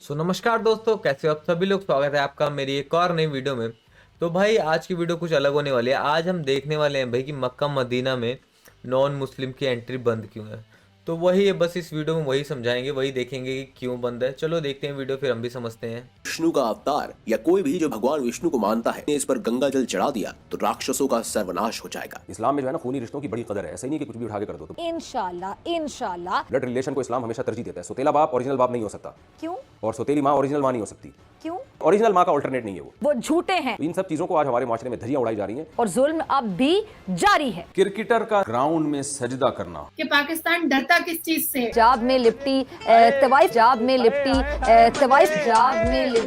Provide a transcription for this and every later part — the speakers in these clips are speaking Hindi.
नमस्कार दोस्तों, कैसे हो आप सभी लोग। स्वागत है आपका मेरी एक और नई वीडियो में। तो भाई आज की वीडियो कुछ अलग होने वाली है। आज हम देखने वाले हैं भाई कि मक्का मदीना में नॉन मुस्लिम की एंट्री बंद क्यों है। तो वही है, बस इस वीडियो में वही समझाएंगे, वही देखेंगे कि क्यों बंद है। चलो देखते हैं वीडियो, फिर हम भी समझते हैं। विष्णु का अवतार या कोई भी जो भगवान विष्णु को मानता है इस पर गंगा जल चढ़ा दिया तो राक्षसों का सर्वनाश हो जाएगा। इस्लाम में जो है ना खूनी रिश्तों की बड़ी कदर है। ऐसा ही नहीं कि कुछ भी उठा के कर दो तुम। इंशाल्लाह इंशाल्लाह। ब्लड रिलेशन को इस्लाम हमेशा तरजीह देता है। सौतेला बाप ओरिजिनल बाप नहीं हो सकता, क्यों? और सौतेली माँ ओरिजिनल माँ नहीं हो सकती। क्यों? ओरिजिनल माँ का अल्टरनेट नहीं है वो। वो झूठे हैं इन सब चीजों को आज हमारे माशरे में धज्जियां उड़ाई जा रही हैं। और जुल्म अब भी जारी है। क्रिकेटर का ग्राउंड में सजदा करना कि पाकिस्तान डरता किस चीज से? जाब में लिपटी तवाइफ, जाब में लिपटी तवाइफ, जाब में लिपटी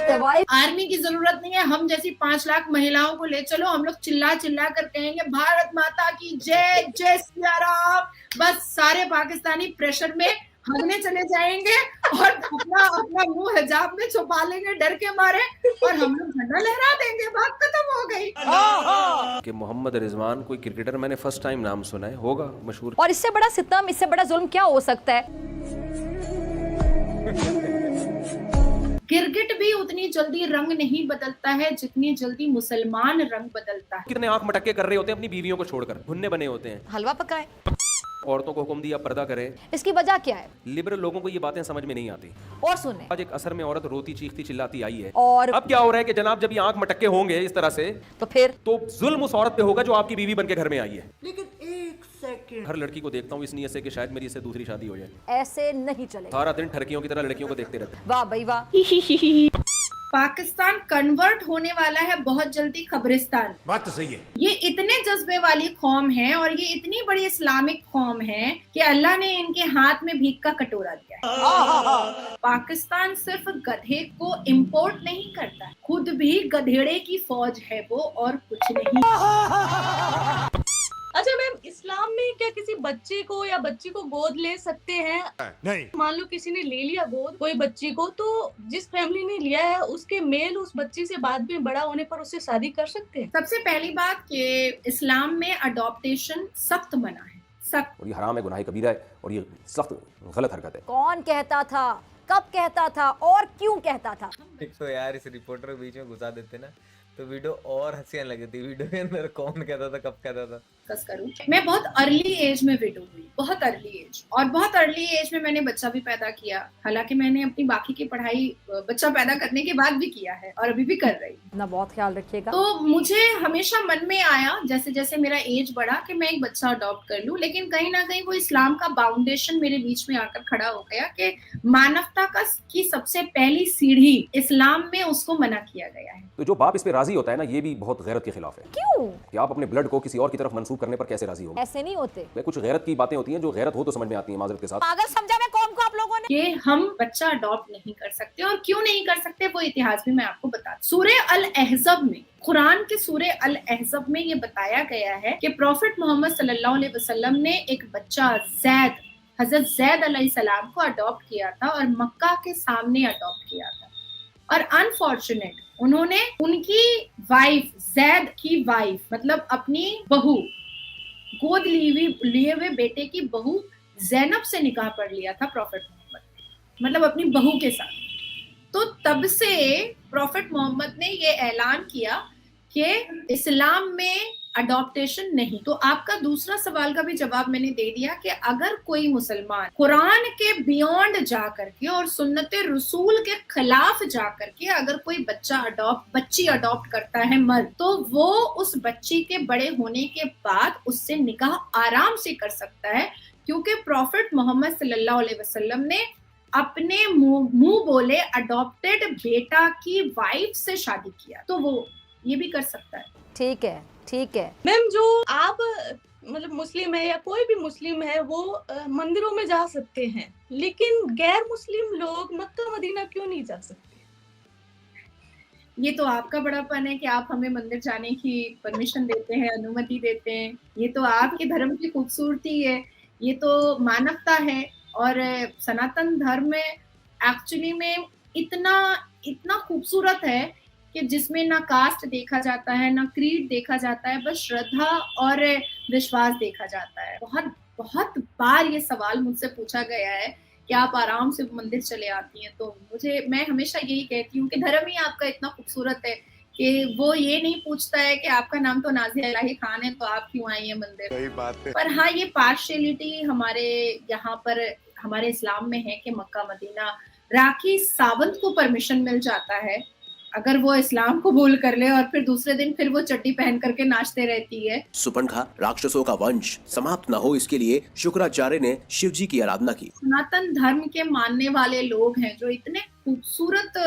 तवाइफ। आर्मी की जरूरत नहीं है, हम जैसी 5 लाख महिलाओं को ले चलो, हम लोग चिल्ला चिल्ला कर कहेंगे भारत माता की जय, जय सिया राम। बस सारे पाकिस्तानी प्रेशर में भागने चले जाएंगे और अपना अपना मुंह हिजाब में छुपा लेंगे डर के मारे, और हम लोग झंडा लहरा देंगे, बात खत्म हो गई। कि मोहम्मद रिजवान कोई क्रिकेटर मैंने फर्स्ट टाइम नाम सुना है, होगा मशहूर। और इससे बड़ा सितम, इससे बड़ा जुल्म क्या हो सकता है? गिरगिट भी उतनी जल्दी रंग नहीं बदलता है जितनी जल्दी मुसलमान रंग बदलता है। कितने आंख मटके कर रहे होते हैं अपनी बीवियों को छोड़कर, भुन्ने बने होते हैं। हलवा पकाए। औरतों को हुक्म दिया पर्दा करें। इसकी वजह क्या है? लिबरल लोगों को ये बातें समझ में नहीं आती। और सुने, आज एक असर में औरत रोती चीखती चिल्लाती आई है। और अब क्या हो रहा है कि जनाब जब ये आंख मटके होंगे इस तरह से, तो फिर तो जुल्म उस औरत पे होगा जो आपकी बीवी बनके घर में आई है। लेकिन एक सेकंड, हर लड़की को देखता हूँ इस नीयत से कि शायद मेरी इससे दूसरी शादी हो जाए। ऐसे नहीं चलेगा। सारा दिन ठरकियों की तरह लड़कियों को देखते रहते हैं। वाह भाई वाह। पाकिस्तान कन्वर्ट होने वाला है बहुत जल्दी कब्रिस्तान। बात तो सही है। ये इतने जज्बे वाली कौम है और ये इतनी बड़ी इस्लामिक कौम है कि अल्लाह ने इनके हाथ में भीख का कटोरा दिया है। पाकिस्तान सिर्फ गधे को इंपोर्ट नहीं करता, खुद भी गधेड़े की फौज है वो, और कुछ नहीं। अच्छा मैम, इस्लाम में क्या किसी बच्चे को या बच्ची को गोद ले सकते हैं? नहीं। मान लो किसी ने ले लिया गोद कोई बच्ची को, तो जिस फैमिली ने लिया है उसके मेल उस बच्ची से बाद में बड़ा होने पर उससे शादी कर सकते हैं? सबसे पहली बात कि इस्लाम में अडॉप्टेशन सख्त मना है, सख्त। और ये हराम है, गुनाह कबीरा है, और ये सख्त गलत हरकत है। कौन कहता था, कब कहता था और क्यों कहता था? तो यार इस रिपोर्टर के बीच में घुसा देते ना तो वीडियो और हंसी आने लगी थी। वीडियो के अंदर कौन कहता था, कब कहता था। कस करूं, मैं बहुत अर्ली एज में विडो हुई, बहुत अर्ली एज, और बहुत अर्ली एज में मैंने बच्चा भी पैदा किया। हालांकि मैंने अपनी बाकी की पढ़ाई बच्चा पैदा करने के बाद भी किया है और अभी भी कर रही हूँ। ना बहुत ख्याल रखिएगा। तो मुझे हमेशा मन में आया जैसे जैसे मेरा एज बढ़ा कि मैं एक बच्चा अडॉप्ट कर लूं, लेकिन कहीं ना कहीं वो इस्लाम का बाउंडेशन मेरे बीच में आकर खड़ा हो गया कि मानवता की सबसे पहली सीढ़ी इस्लाम में उसको मना किया गया है। तो जो बाप इस पे राजी होता है ना, ये भी बहुत गैरत के खिलाफ है। क्यों? कि आप अपने ब्लड को किसी और की तरफ मंसूब करने पर कैसे राजी होंगे? ऐसे नहीं होते। वे कुछ गैरत की बातें होती हैं जो गैरत हो तो समझ में आती हैं, माजरत के साथ। पागल समझा मैं कौम को आप लोगों ने? कि हम बच्चा अडॉप्ट नहीं कर सकते, और क्यों नहीं कर सकते वो इतिहास भी मैं आपको बता। सूरे अल अहज़ब में, कुरान के सूरे अल अहज़ब में ये बताया गया है कि प्रॉफिट मोहम्मद सल्लल्लाहु अलैहि वसल्लम ने एक बच्चा जैद, हजरत जैद अलैहिस्सलाम को अडॉप्ट किया था और मक्का के सामने अडॉप्ट किया था। और अनफॉर्चुनेट उन्होंने उनकी वाइफ, जैद की वाइफ मतलब अपनी बहू, गोद लिए हुए बेटे की बहू जैनब से निकाह पढ़ लिया था प्रॉफिट मोहम्मद, मतलब अपनी बहू के साथ। तो तब से प्रॉफिट मोहम्मद ने ये ऐलान किया कि इस्लाम में अडॉप्टेशन नहीं। तो आपका दूसरा सवाल का भी जवाब मैंने दे दिया कि अगर कोई मुसलमान कुरान के बियॉन्ड जा करके और सुन्नत रसूल के खिलाफ जा करके अगर कोई बच्ची अडॉप्ट करता है मर्द, तो वो उस बच्ची के बड़े होने के बाद उससे निकाह आराम से कर सकता है, क्योंकि प्रॉफिट मोहम्मद सल्लल्लाहु अलैहि वसल्लम ने अपने मुंह बोले अडॉप्टेड बेटा की वाइफ से शादी किया, तो वो ये भी कर सकता है। ठीक है, ठीक है मैम, जो आप मतलब मुस्लिम है या कोई भी मुस्लिम है वो मंदिरों में जा सकते हैं, लेकिन गैर मुस्लिम लोग मक्का मदीना क्यों नहीं जा सकते? ये तो आपका बड़ापन है कि आप हमें मंदिर जाने की परमिशन देते हैं, अनुमति देते हैं। ये तो आपके धर्म की खूबसूरती है, ये तो मानवता है। और सनातन धर्म में एक्चुअली में इतना खूबसूरत है कि जिसमें ना कास्ट देखा जाता है, ना क्रीड देखा जाता है, बस श्रद्धा और विश्वास देखा जाता है। बहुत बहुत बार ये सवाल मुझसे पूछा गया है कि आप आराम से मंदिर चले आती हैं। तो मैं हमेशा यही कहती हूँ कि धर्म ही आपका इतना खूबसूरत है कि वो ये नहीं पूछता है कि आपका नाम तो नाज़िया इलाही खान है तो आप क्यों आई हैं मंदिर। सही बात है। पर हाँ, ये पार्शियलिटी हमारे यहाँ पर हमारे इस्लाम में है कि मक्का मदीना, राखी सावंत को परमिशन मिल जाता है अगर वो इस्लाम कबूल कर ले और फिर दूसरे दिन फिर वो चड्डी पहन करके नाचते रहती है। सुपनखा राक्षसों का वंश समाप्त न हो, इसके लिए शुक्राचार्य ने शिव जी की आराधना की। सनातन धर्म के मानने वाले लोग हैं, जो इतने खूबसूरत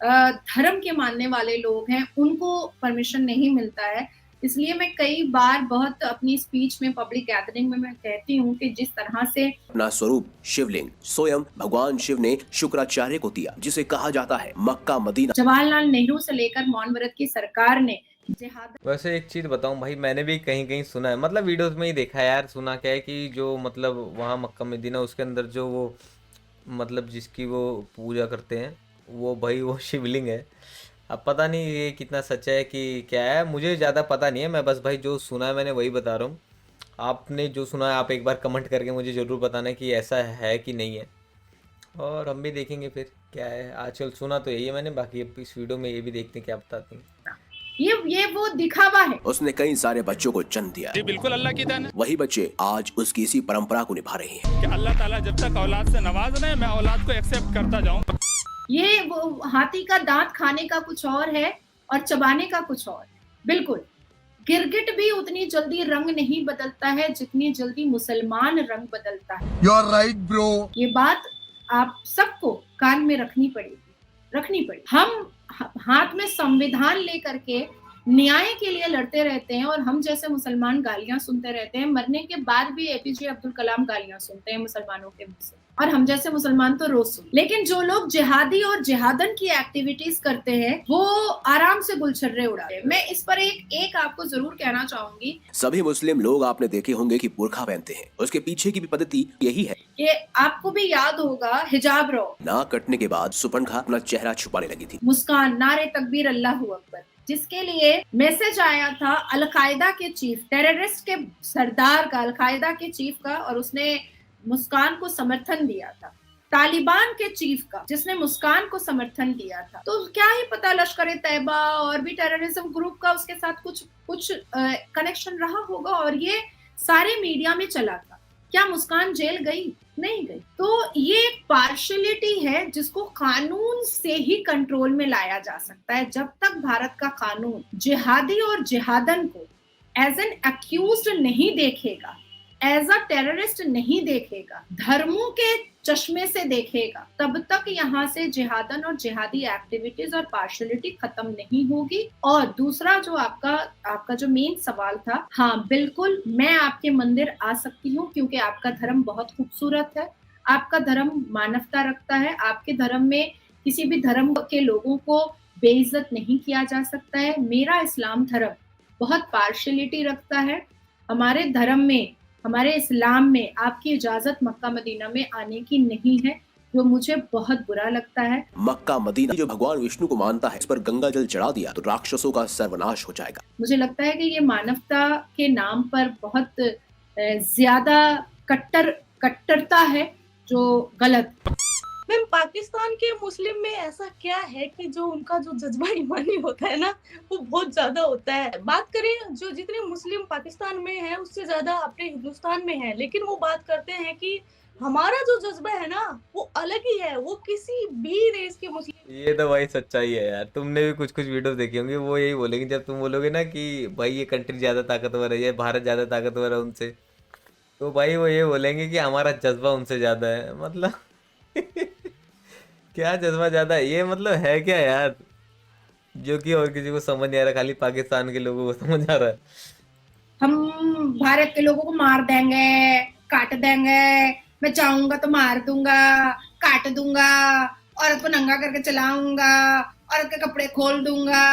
धर्म के मानने वाले लोग हैं, उनको परमिशन नहीं मिलता है। इसलिए मैं कई बार बहुत अपनी स्पीच में, पब्लिक गैदरिंग में मैं कहती हूँ कि जिस तरह से अपना स्वरूप शिवलिंग स्वयं भगवान शिव ने शुक्राचार्य को दिया, जिसे कहा जाता है मक्का मदीना। जवाहरलाल नेहरू से लेकर मौनव्रत की सरकार ने जिहाद। वैसे एक चीज़ बताऊं भाई, मैंने भी कहीं कहीं सुना है, मतलब वीडियोस में ही देखा है यार। सुना क्या है कि जो मतलब वहाँ मक्का मदीना, उसके अंदर जो वो मतलब जिसकी वो पूजा करते हैं वो भाई वो शिवलिंग है। अब पता नहीं ये कितना सच है कि क्या है, मुझे ज़्यादा पता नहीं है। मैं बस भाई जो सुना है मैंने वही बता रहा हूँ। आपने जो सुना है आप एक बार कमेंट करके मुझे ज़रूर बताना कि ऐसा है कि नहीं है, और हम भी देखेंगे फिर क्या है। आजकल सुना तो यही है मैंने, बाकी अब इस वीडियो में ये भी देखते हैं क्या बताते हैं। ये वो दिखावा है। उसने कई सारे बच्चों को जन्म दिया। जी बिल्कुल अल्लाह की देन है। वही बच्चे आज उसकी इसी परंपरा को निभा रहे हैं कि अल्लाह ताला जब तक औलाद से नवाज रहे, मैं औलाद को एक्सेप्ट करता जाऊं। ये वो हाथी का दांत खाने का कुछ और है और चबाने का कुछ और। बिल्कुल, गिरगिट भी उतनी जल्दी रंग नहीं बदलता है जितनी जल्दी मुसलमान रंग बदलता है। You are right bro. ये बात आप सबको कान में रखनी पड़ेगी। हम हाथ में संविधान लेकर के न्याय के लिए लड़ते रहते हैं और हम जैसे मुसलमान गालियां सुनते रहते हैं। मरने के बाद भी एपीजे अब्दुल कलाम गालियां सुनते हैं मुसलमानों के मुंह से, और हम जैसे मुसलमान तो रोज सुनते। लेकिन जो लोग जिहादी और जिहादन की एक्टिविटीज करते हैं वो आराम से गुलछर्रे उड़ाते हैं। मैं इस पर एक आपको जरूर कहना चाहूंगी। सभी मुस्लिम लोग आपने देखे होंगे कि बुर्का पहनते हैं, उसके पीछे की भी पद्धति यही है। ये आपको भी याद होगा, हिजाब रहो। नाक कटने के बाद सुपनखा अपना चेहरा छुपाने लगी थी। मुस्कान, नारे तकबीर, अल्लाह अकबर, जिसके लिए मैसेज आया था अलकायदा के चीफ, टेररिस्ट के सरदार का, अलकायदा के चीफ का, और उसने मुस्कान को समर्थन दिया था। तालिबान के चीफ का, जिसने मुस्कान को समर्थन दिया था। तो क्या ही पता लश्कर तैयबा और भी टेररिज्म ग्रुप का उसके साथ कुछ कनेक्शन रहा होगा और ये सारे मीडिया में चला था। क्या मुस्कान जेल गई? नहीं गई। तो ये एक पार्शियलिटी है जिसको कानून से ही कंट्रोल में लाया जा सकता है। जब तक भारत का कानून जिहादी और जिहादन को एज एन अक्यूज्ड नहीं देखेगा, एज अ टेररिस्ट नहीं देखेगा, धर्मों के चश्मे से देखेगा, तब तक यहाँ से जिहादन और जिहादी एक्टिविटीज और पार्शियलिटी खत्म नहीं होगी। और दूसरा जो आपका जो मेन सवाल था, हाँ बिल्कुल मैं आपके मंदिर आ सकती हूँ क्योंकि आपका धर्म बहुत खूबसूरत है, आपका धर्म मानवता रखता है, आपके धर्म में किसी भी धर्म के लोगों को बेइज्जत नहीं किया जा सकता है। मेरा इस्लाम धर्म बहुत पार्शियलिटी रखता है। हमारे धर्म में, हमारे इस्लाम में आपकी इजाजत मक्का मदीना में आने की नहीं है, जो मुझे बहुत बुरा लगता है। मक्का मदीना जो भगवान विष्णु को मानता है, इस पर गंगा जल चढ़ा दिया तो राक्षसों का सर्वनाश हो जाएगा। मुझे लगता है कि ये मानवता के नाम पर बहुत ज्यादा कट्टरता है जो गलत। मैम, पाकिस्तान के मुस्लिम में ऐसा क्या है कि जो उनका जो जज्बा ईमानी होता है ना, वो बहुत ज्यादा होता है। बात करें जो जितने मुस्लिम पाकिस्तान में है उससे ज्यादा अपने हिंदुस्तान में है, लेकिन वो बात करते हैं कि हमारा जो जज्बा है ना वो अलग ही है, वो किसी भी रेस के मुस्लिम। ये तो भाई सच्चाई है यार। तुमने भी कुछ वीडियोस देखी होंगी, वो यही बोलेंगे जब तुम बोलोगे ना कि भाई ये कंट्री ज्यादा ताकतवर है, ये भारत ज्यादा ताकतवर है उनसे, तो भाई वो ये बोलेंगे कि हमारा जज्बा उनसे ज्यादा है। मतलब क्या जज्बा ज्यादा है ये, मतलब है क्या यार, जो कि और किसी को समझ नहीं आ रहा, खाली पाकिस्तान के लोगों को समझ आ रहा है। हम भारत के लोगों को मार देंगे, काट देंगे, मैं चाहूंगा तो मार दूंगा, काट दूंगा, औरत को नंगा करके चलाऊंगा, औरत के कपड़े खोल दूंगा,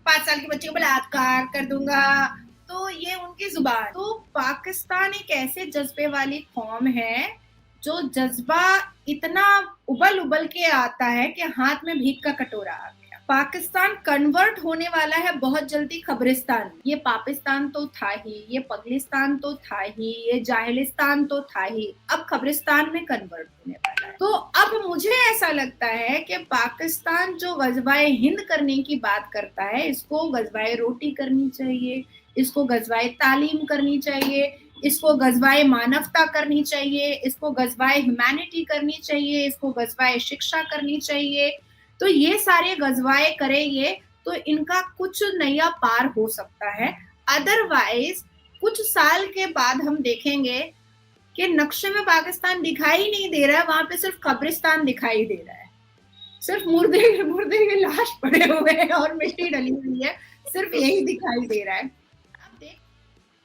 5 साल की बच्ची को बलात्कार कर दूंगा। तो ये उनकी जुबान। तो पाकिस्तान एक ऐसे जज्बे वाली कौम है जो जज्बा इतना उबल के आता है कि हाथ में भीख का कटोरा आ गया। पाकिस्तान कन्वर्ट होने वाला है बहुत जल्दी खबरिस्तान। ये पाकिस्तान तो था ही, ये पगलिस्तान तो था ही, ये जाहिलिस्तान तो था ही, अब खबरिस्तान में कन्वर्ट होने वाला है। तो अब मुझे ऐसा लगता है कि पाकिस्तान जो गज़वाए हिंद करने की बात करता है, इसको गज़वाए रोटी करनी चाहिए, इसको गज़वाए तालीम करनी चाहिए, इसको गज़वाए मानवता करनी चाहिए, इसको गज़वाए ह्यूमैनिटी करनी चाहिए, इसको गज़वाए शिक्षा करनी चाहिए। तो ये सारे गज़वाए करेंगे तो इनका कुछ नया पार हो सकता है। अदरवाइज कुछ साल के बाद हम देखेंगे कि नक्शे में पाकिस्तान दिखाई नहीं दे रहा है, वहां पे सिर्फ कब्रिस्तान दिखाई दे रहा है, सिर्फ मुर्दे के लाश पड़े हुए हैं और मिट्टी डली हुई है, सिर्फ यही दिखाई दे रहा है।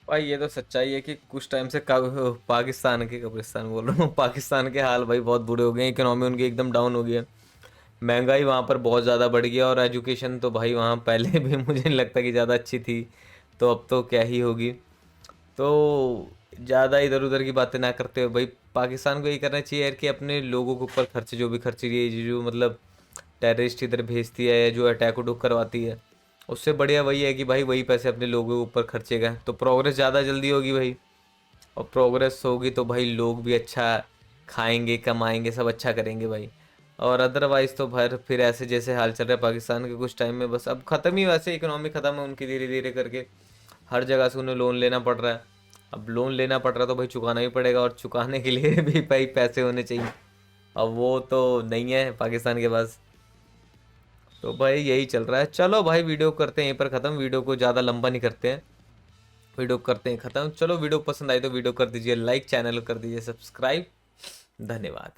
भाई ये तो सच्चाई है कि कुछ टाइम से पाकिस्तान के कब्रिस्तान बोल रहा हूँ, पाकिस्तान के हाल भाई बहुत बुरे हो गए, इकोनॉमी उनकी एकदम डाउन हो गई है, महंगाई वहाँ पर बहुत ज़्यादा बढ़ गया, और एजुकेशन तो भाई वहाँ पहले भी मुझे नहीं लगता कि ज़्यादा अच्छी थी, तो अब तो क्या ही होगी। तो ज़्यादा इधर उधर की बातें ना करते हुए भाई पाकिस्तान को यही करना चाहिए यार कि अपने लोगों के ऊपर खर्च जो भी खर्च रही है, जो मतलब टेररिस्ट इधर भेजती है या जो अटैक उटैक करवाती है, उससे बढ़िया वही है कि भाई वही पैसे अपने लोगों के ऊपर खर्चेगा, तो प्रोग्रेस ज़्यादा जल्दी होगी भाई, और प्रोग्रेस होगी तो भाई लोग भी अच्छा खाएंगे, कमाएंगे, सब अच्छा करेंगे भाई। और अदरवाइज़ तो भाई फिर ऐसे जैसे हाल चल रहा है पाकिस्तान के कुछ टाइम में, बस अब ख़त्म ही, वैसे इकोनॉमी ख़त्म है उनकी धीरे धीरे करके, हर जगह से उन्हें लोन लेना पड़ रहा है। अब लोन लेना पड़ रहा है तो भाई चुकाना ही पड़ेगा, और चुकाने के लिए भी भाई पैसे होने चाहिए, अब वो तो नहीं है पाकिस्तान के पास। तो भाई यही चल रहा है। चलो भाई वीडियो करते हैं यहीं पर ख़त्म, वीडियो को ज़्यादा लंबा नहीं करते हैं, वीडियो करते हैं ख़त्म। चलो वीडियो पसंद आई तो वीडियो कर दीजिए लाइक, चैनल कर दीजिए सब्सक्राइब। धन्यवाद।